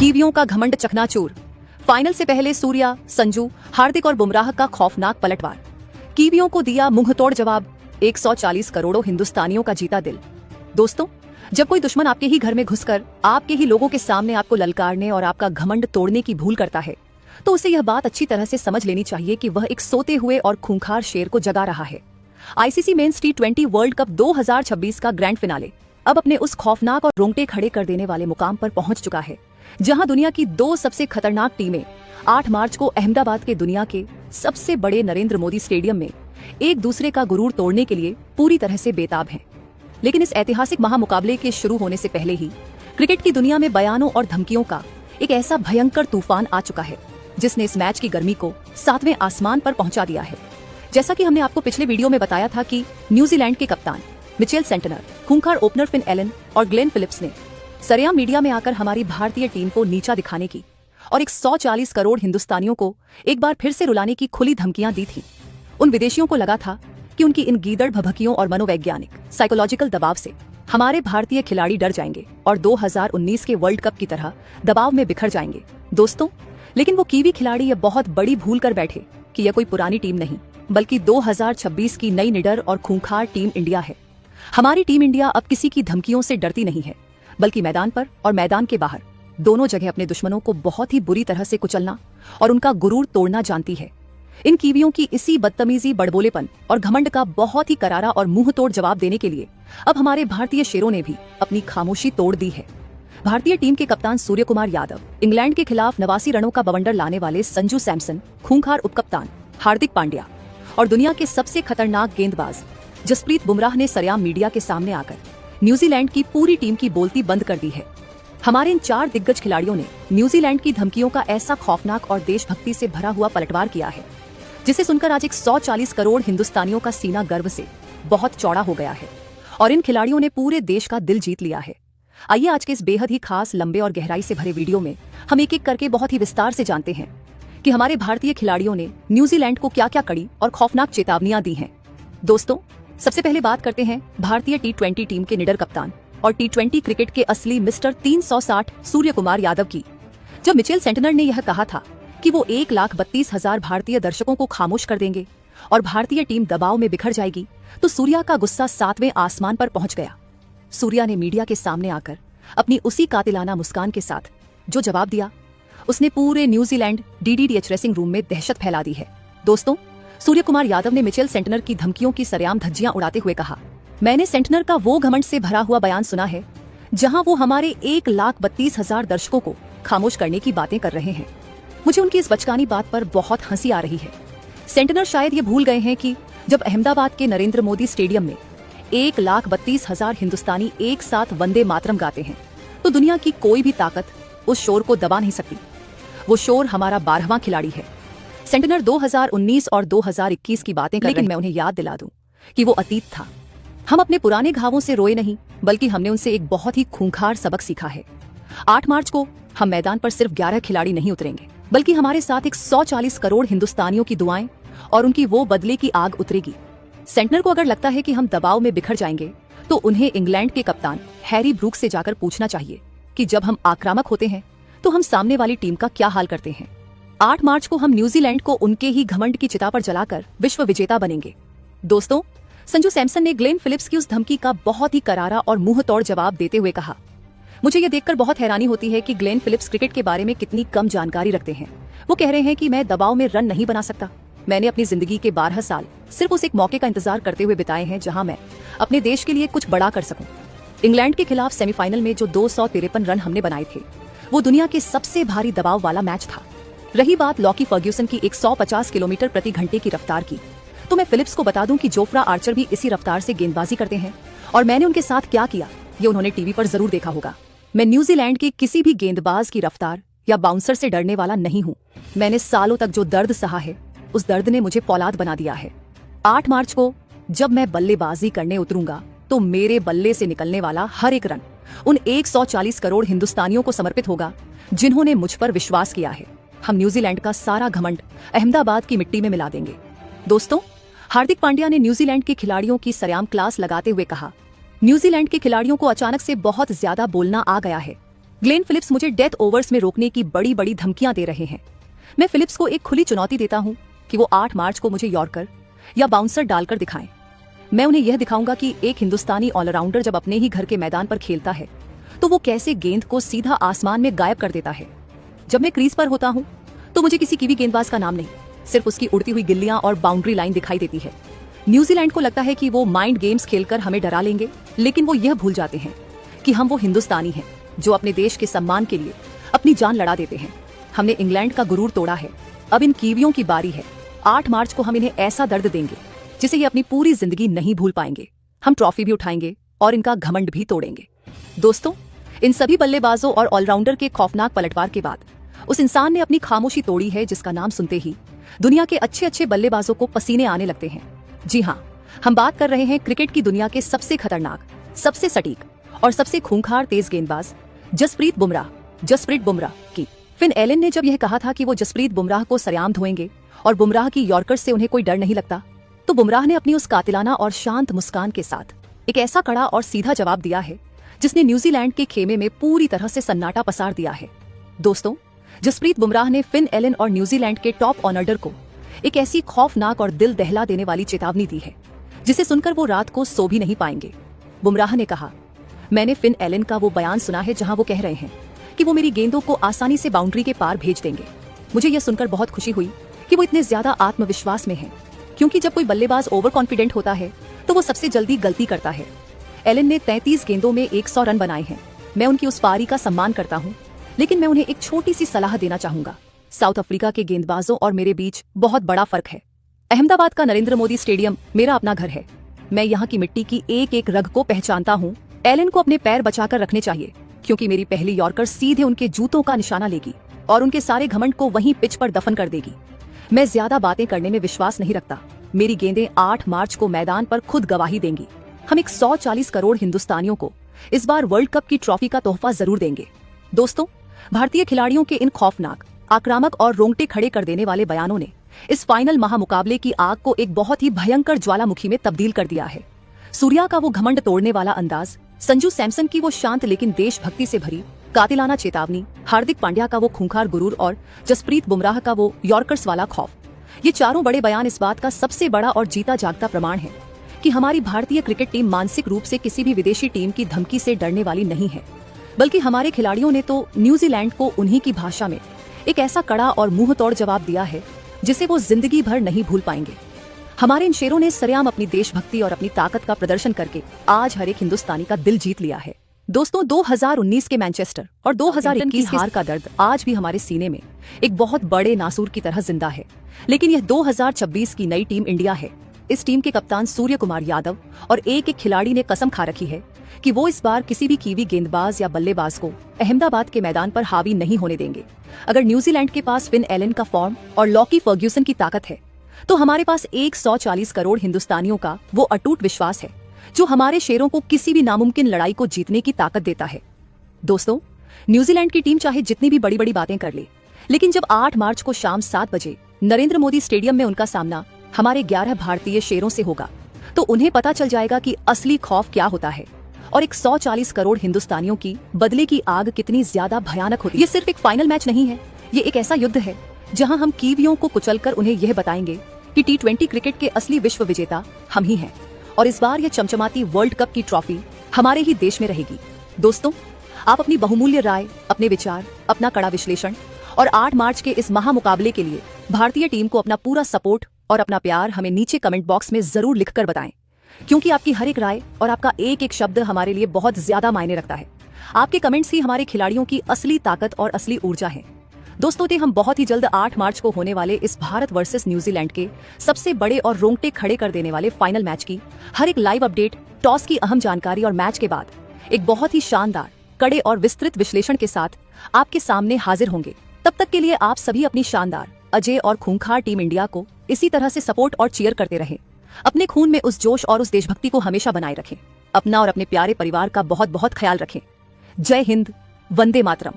कीवियों का घमंड चकनाचूर। फाइनल से पहले सूर्या, संजू, हार्दिक और बुमराह का खौफनाक पलटवार। कीवियों को दिया मुंहतोड़ जवाब। 140 करोड़ों हिंदुस्तानियों का जीता दिल। दोस्तों, जब कोई दुश्मन आपके ही घर में घुसकर आपके ही लोगों के सामने आपको ललकारने और आपका घमंड तोड़ने की भूल करता है, तो उसे यह बात अच्छी तरह से समझ लेनी चाहिए कि वह एक सोते हुए और खूंखार शेर को जगा रहा है। आईसीसी मेंस टी20 वर्ल्ड कप 2026 का ग्रैंड फिनाले अब अपने उस खौफनाक और रोंगटे खड़े कर देने वाले मुकाम पर पहुंच चुका है, जहां दुनिया की दो सबसे खतरनाक टीमें 8 मार्च को अहमदाबाद के दुनिया के सबसे बड़े नरेंद्र मोदी स्टेडियम में एक दूसरे का गुरूर तोड़ने के लिए पूरी तरह से बेताब हैं। लेकिन इस ऐतिहासिक महामुकाबले के शुरू होने से पहले ही क्रिकेट की दुनिया में बयानों और धमकियों का एक ऐसा भयंकर तूफान आ चुका है, जिसने इस मैच की गर्मी को 7वें आसमान पर पहुंचा दिया है। जैसा कि हमने आपको पिछले वीडियो में बताया था कि न्यूजीलैंड के कप्तान मिचेल सेंटनर, खूंखार ओपनर फिन एलन और ग्लेन फिलिप्स ने सरेआम मीडिया में आकर हमारी भारतीय टीम को नीचा दिखाने की और 140 करोड़ हिंदुस्तानियों को एक बार फिर से रुलाने की खुली धमकियां दी थी। उन विदेशियों को लगा था कि उनकी इन गीदड़ भभकियों और मनोवैज्ञानिक साइकोलॉजिकल दबाव से हमारे भारतीय खिलाड़ी डर जाएंगे और 2019 के वर्ल्ड कप की तरह दबाव में बिखर जाएंगे। दोस्तों, लेकिन वो कीवी खिलाड़ी ये बहुत बड़ी भूल कर बैठे कि यह कोई पुरानी टीम नहीं, बल्कि 2026 की नई निडर और खूंखार टीम इंडिया है। हमारी टीम इंडिया अब किसी की धमकियों से डरती नहीं है, बल्कि मैदान पर और मैदान के बाहर दोनों जगह अपने दुश्मनों को बहुत ही बुरी तरह से कुचलना और उनका गुरूर तोड़ना जानती है। इन कीवियों की इसी बदतमीजी, बड़बोलेपन और घमंड का बहुत ही करारा और मुंह तोड़ जवाब देने के लिए अब हमारे भारतीय शेरों ने भी अपनी खामोशी तोड़ दी है। भारतीय टीम के कप्तान सूर्य कुमार यादव, इंग्लैंड के खिलाफ 89 रनों का बवंडर लाने वाले संजू सैमसन, खूंखार उपकप्तान हार्दिक पांड्या और दुनिया के सबसे खतरनाक गेंदबाज जसप्रीत बुमराह ने सरेआम मीडिया के सामने आकर न्यूजीलैंड की पूरी टीम की बोलती बंद कर दी है। हमारे इन 4 दिग्गज खिलाड़ियों ने न्यूजीलैंड की धमकियों का ऐसा खौफनाक और देशभक्ति से भरा हुआ पलटवार किया है, जिसे सुनकर आज 140 करोड़ हिंदुस्तानियों का सीना गर्व से बहुत चौड़ा हो गया है और इन खिलाड़ियों ने पूरे देश का दिल जीत लिया है। आइए आज के इस बेहद ही खास, लंबे और गहराई से भरे वीडियो में हम एक एक करके बहुत ही विस्तार से जानते हैं कि हमारे भारतीय खिलाड़ियों ने न्यूजीलैंड को क्या क्या कड़ी और खौफनाक चेतावनियां दी हैं। दोस्तों, सबसे पहले बात करते हैं भारतीय टी20 टीम के निडर कप्तान और टी20 क्रिकेट के असली मिस्टर 360 सूर्य कुमार यादव की। जब मिचेल सेंटनर ने यह कहा था कि वो 1,32,000 भारतीय दर्शकों को खामोश कर देंगे और भारतीय टीम दबाव में बिखर जाएगी, तो सूर्या का गुस्सा 7वें आसमान पर पहुंच गया। सूर्या ने मीडिया के सामने आकर अपनी उसी कातिलाना मुस्कान के साथ जो जवाब दिया, उसने पूरे न्यूजीलैंड डीडीडीएच ड्रेसिंग रूम में दहशत फैला दी है। दोस्तों, सूर्य कुमार यादव ने मिचेल सेंटनर की धमकियों की सरेआम धज्जियां उड़ाते हुए कहा, मैंने सेंटनर का वो घमंड से भरा हुआ बयान सुना है जहां वो हमारे 1,32,000 दर्शकों को खामोश करने की बातें कर रहे हैं। मुझे उनकी इस बचकानी बात पर बहुत हंसी आ रही है। सेंटनर शायद ये भूल गए हैं कि जब अहमदाबाद के नरेंद्र मोदी स्टेडियम में 1,32,000 हिंदुस्तानी एक साथ वंदे मातरम गाते हैं, तो दुनिया की कोई भी ताकत उस शोर को दबा नहीं सकती। वो शोर हमारा 12वां खिलाड़ी है। सेंटनर 2019 और 2021 की बातें कर, लेकिन मैं उन्हें याद दिला दूं कि वो अतीत था। हम अपने पुराने घावों से रोए नहीं, बल्कि हमने उनसे एक बहुत ही खूंखार सबक सीखा है। 8 मार्च को हम मैदान पर सिर्फ 11 खिलाड़ी नहीं उतरेंगे, बल्कि हमारे साथ 140 करोड़ हिंदुस्तानियों की दुआएं और उनकी वो बदले की आग उतरेगी। सेंटनर को अगर लगता है कि हम दबाव में बिखर जाएंगे, तो उन्हें इंग्लैंड के कप्तान हैरी ब्रूक से जाकर पूछना चाहिए कि जब हम आक्रामक होते हैं तो हम सामने वाली टीम का क्या हाल करते हैं। 8 मार्च को हम न्यूजीलैंड को उनके ही घमंड की चिता पर जलाकर विश्व विजेता बनेंगे। दोस्तों, संजू सैमसन ने ग्लेन फिलिप्स की उस धमकी का बहुत ही करारा और मुंह तोड़ जवाब देते हुए कहा, मुझे ये देखकर बहुत हैरानी होती है कि ग्लेन फिलिप्स क्रिकेट के बारे में कितनी कम जानकारी रखते हैं। वो कह रहे हैं कि मैं दबाव में रन नहीं बना सकता। मैंने अपनी जिंदगी के 12 साल सिर्फ उस एक मौके का इंतजार करते हुए बिताए हैं जहां मैं अपने देश के लिए कुछ बड़ा कर सकूं। इंग्लैंड के खिलाफ सेमीफाइनल में जो 253 रन हमने बनाए थे, वो दुनिया के सबसे भारी दबाव वाला मैच था। रही बात लॉकी फर्ग्यूसन की 150 किलोमीटर प्रति घंटे की रफ्तार की, तो मैं फिलिप्स को बता दूं कि जोफ्रा आर्चर भी इसी रफ्तार से गेंदबाजी करते हैं और मैंने उनके साथ क्या किया ये उन्होंने टीवी पर जरूर देखा होगा। मैं न्यूजीलैंड के किसी भी गेंदबाज की रफ्तार या बाउंसर से डरने वाला नहीं हूं। मैंने सालों तक जो दर्द सहा है, उस दर्द ने मुझे फौलाद बना दिया है। 8 मार्च को जब मैं बल्लेबाजी करने उतरूंगा, तो मेरे बल्ले से निकलने वाला हर एक रन उन 140 करोड़ हिंदुस्तानियों को समर्पित होगा जिन्होंने मुझ पर विश्वास किया है। हम न्यूजीलैंड का सारा घमंड अहमदाबाद की मिट्टी में मिला देंगे। दोस्तों, हार्दिक पांड्या ने न्यूजीलैंड के खिलाड़ियों की सरेआम क्लास लगाते हुए कहा, न्यूजीलैंड के खिलाड़ियों को अचानक से बहुत ज्यादा बोलना आ गया है। ग्लेन फिलिप्स मुझे डेथ ओवर्स में रोकने की बड़ी बड़ी धमकियां दे रहे हैं। मैं फिलिप्स को एक खुली चुनौती देता हूं कि वो 8 मार्च को मुझे यॉर्कर या बाउंसर डालकर दिखाएं। मैं उन्हें यह दिखाऊंगा कि एक हिंदुस्तानी ऑलराउंडर जब अपने ही घर के मैदान पर खेलता है तो वो कैसे गेंद को सीधा आसमान में गायब कर देता है। जब मैं क्रीज पर होता हूं तो मुझे किसी कीवी गेंदबाज का नाम नहीं, सिर्फ उसकी उड़ती हुई गिल्लियां और बाउंड्री लाइन दिखाई देती है। न्यूजीलैंड को लगता है कि वो माइंड गेम्स खेलकर हमें डरा लेंगे, लेकिन वो यह भूल जाते हैं कि हम वो हिंदुस्तानी हैं जो अपने देश के सम्मान के लिए अपनी जान लड़ा देते हैं। हमने इंग्लैंड का गुरूर तोड़ा है, अब इन कीवियों की बारी है। 8 मार्च को हम इन्हें ऐसा दर्द देंगे जिसे ये अपनी पूरी जिंदगी नहीं भूल पाएंगे। हम ट्रॉफी भी उठाएंगे और इनका घमंड भी तोड़ेंगे। दोस्तों, इन सभी बल्लेबाजों और ऑलराउंडर के खौफनाक पलटवार के बाद उस इंसान ने अपनी खामोशी तोड़ी है जिसका नाम सुनते ही दुनिया के अच्छे अच्छे बल्लेबाजों को पसीने आने लगते हैं। जी हाँ, हम बात कर रहे हैं क्रिकेट की दुनिया के सबसे खतरनाक, सबसे सटीक और सबसे खूंखार तेज गेंदबाज जसप्रीत बुमराह की। फिन एलन ने जब यह कहा था कि वो जसप्रीत बुमराह को सरेआम धोएंगे और बुमराह की यॉर्कर से उन्हें कोई डर नहीं लगता, तो बुमराह ने अपनी उस कातिलाना और शांत मुस्कान के साथ एक ऐसा कड़ा और सीधा जवाब दिया है जिसने न्यूजीलैंड के खेमे में पूरी तरह से सन्नाटा पसार दिया है। दोस्तों, जसप्रीत बुमराह ने फिन एलन और न्यूजीलैंड के टॉप ऑर्डर को एक ऐसी खौफनाक और दिल दहला देने वाली चेतावनी दी है जिसे सुनकर वो रात को सो भी नहीं पाएंगे। बुमराह ने कहा, मैंने फिन एलन का वो बयान सुना है जहां वो कह रहे हैं कि वो मेरी गेंदों को आसानी से बाउंड्री के पार भेज देंगे। मुझे यह सुनकर बहुत खुशी हुई कि वो इतने ज्यादा आत्मविश्वास में हैं, क्योंकि जब कोई बल्लेबाज ओवर कॉन्फिडेंट होता है तो वो सबसे जल्दी गलती करता है। एलन ने 33 गेंदों में 100 रन बनाए हैं। मैं उनकी उस पारी का सम्मान करता हूँ, लेकिन मैं उन्हें एक छोटी सी सलाह देना चाहूंगा। साउथ अफ्रीका के गेंदबाजों और मेरे बीच बहुत बड़ा फर्क है। अहमदाबाद का नरेंद्र मोदी स्टेडियम मेरा अपना घर है। मैं यहाँ की मिट्टी की एक एक रग को पहचानता हूँ। एलन को अपने पैर बचाकर रखने चाहिए, क्योंकि मेरी पहली यॉर्कर सीधे उनके जूतों का निशाना लेगी और उनके सारे घमंड को वहीं पिच पर दफन कर देगी। मैं ज्यादा बातें करने में विश्वास नहीं रखता। मेरी गेंदें 8 मार्च को मैदान पर खुद गवाही देंगी। हम 140 करोड़ हिंदुस्तानियों को इस बार वर्ल्ड कप की ट्रॉफी का तोहफा जरूर देंगे। दोस्तों, भारतीय खिलाड़ियों के इन खौफनाक, आक्रामक और रोंगटे खड़े कर देने वाले बयानों ने इस फाइनल महामुकाबले की आग को एक बहुत ही भयंकर ज्वालामुखी में तब्दील कर दिया है। सूर्या का वो घमंड तोड़ने वाला अंदाज, संजू सैमसन की वो शांत लेकिन देशभक्ति से भरी कातिलाना चेतावनी, हार्दिक पांड्या का वो खूंखार गुरूर और जसप्रीत बुमराह का वो यॉर्कर्स वाला खौफ, ये चारों बड़े बयान इस बात का सबसे बड़ा और जीता जागता प्रमाण है कि हमारी भारतीय क्रिकेट टीम मानसिक रूप से किसी भी विदेशी टीम की धमकी से डरने वाली नहीं है, बल्कि हमारे खिलाड़ियों ने तो न्यूजीलैंड को उन्हीं की भाषा में एक ऐसा कड़ा और मुंह तोड़ जवाब दिया है जिसे वो जिंदगी भर नहीं भूल पाएंगे। हमारे इन शेरों ने सरेआम अपनी देशभक्ति और अपनी ताकत का प्रदर्शन करके आज हर एक हिंदुस्तानी का दिल जीत लिया है। दोस्तों, 2019 के मैनचेस्टर और 2021 हार का दर्द आज भी हमारे सीने में एक बहुत बड़े नासूर की तरह जिंदा है, लेकिन यह 2026 की नई टीम इंडिया है। इस टीम के कप्तान सूर्य कुमार यादव और एक एक खिलाड़ी ने कसम खा रखी है कि वो इस बार किसी भी कीवी गेंदबाज या बल्लेबाज को अहमदाबाद के मैदान पर हावी नहीं होने देंगे। अगर न्यूजीलैंड के पास फिन एलन का फॉर्म और लॉकी फर्ग्यूसन की ताकत है, तो हमारे पास 140 करोड़ हिंदुस्तानियों का वो अटूट विश्वास है जो हमारे शेरों को किसी भी नामुमकिन लड़ाई को जीतने की ताकत देता है। दोस्तों, न्यूजीलैंड की टीम चाहे जितनी भी बड़ी बड़ी बातें कर ले, लेकिन जब 8 मार्च को शाम 7 बजे नरेंद्र मोदी स्टेडियम में उनका सामना हमारे 11 भारतीय शेरों से होगा, तो उन्हें पता चल जाएगा कि असली खौफ क्या होता है और 140 करोड़ हिंदुस्तानियों की बदले की आग कितनी ज्यादा भयानक होती है। ये सिर्फ एक फाइनल मैच नहीं है, ये एक ऐसा युद्ध है जहां हम कीवियों को कुचलकर उन्हें यह बताएंगे कि T20 क्रिकेट के असली विश्व विजेता हम ही हैं और इस बार यह चमचमाती वर्ल्ड कप की ट्रॉफी हमारे ही देश में रहेगी। दोस्तों, आप अपनी बहुमूल्य राय, अपने विचार, अपना कड़ा विश्लेषण और 8 मार्च के इस महामुकाबले के लिए भारतीय टीम को अपना पूरा सपोर्ट और अपना प्यार हमें नीचे कमेंट बॉक्स में जरूर लिखकर बताएं, क्योंकि आपकी हर एक राय और आपका एक एक शब्द हमारे लिए बहुत ज्यादा मायने रखता है। आपके कमेंट्स ही हमारे खिलाड़ियों की असली ताकत और असली ऊर्जा है। दोस्तों, हम बहुत ही जल्द 8 मार्च को होने वाले इस भारत वर्सेस न्यूजीलैंड के सबसे बड़े और रोंगटे खड़े कर देने वाले फाइनल मैच की हर एक लाइव अपडेट, टॉस की अहम जानकारी और मैच के बाद एक बहुत ही शानदार, कड़े और विस्तृत विश्लेषण के साथ आपके सामने हाजिर होंगे। तब तक के लिए आप सभी अपनी शानदार, अजय और खूंखार टीम इंडिया को इसी तरह से सपोर्ट और चीयर करते रहें। अपने खून में उस जोश और उस देशभक्ति को हमेशा बनाए रखें। अपना और अपने प्यारे परिवार का बहुत बहुत ख्याल रखें। जय हिंद, वंदे मातरम।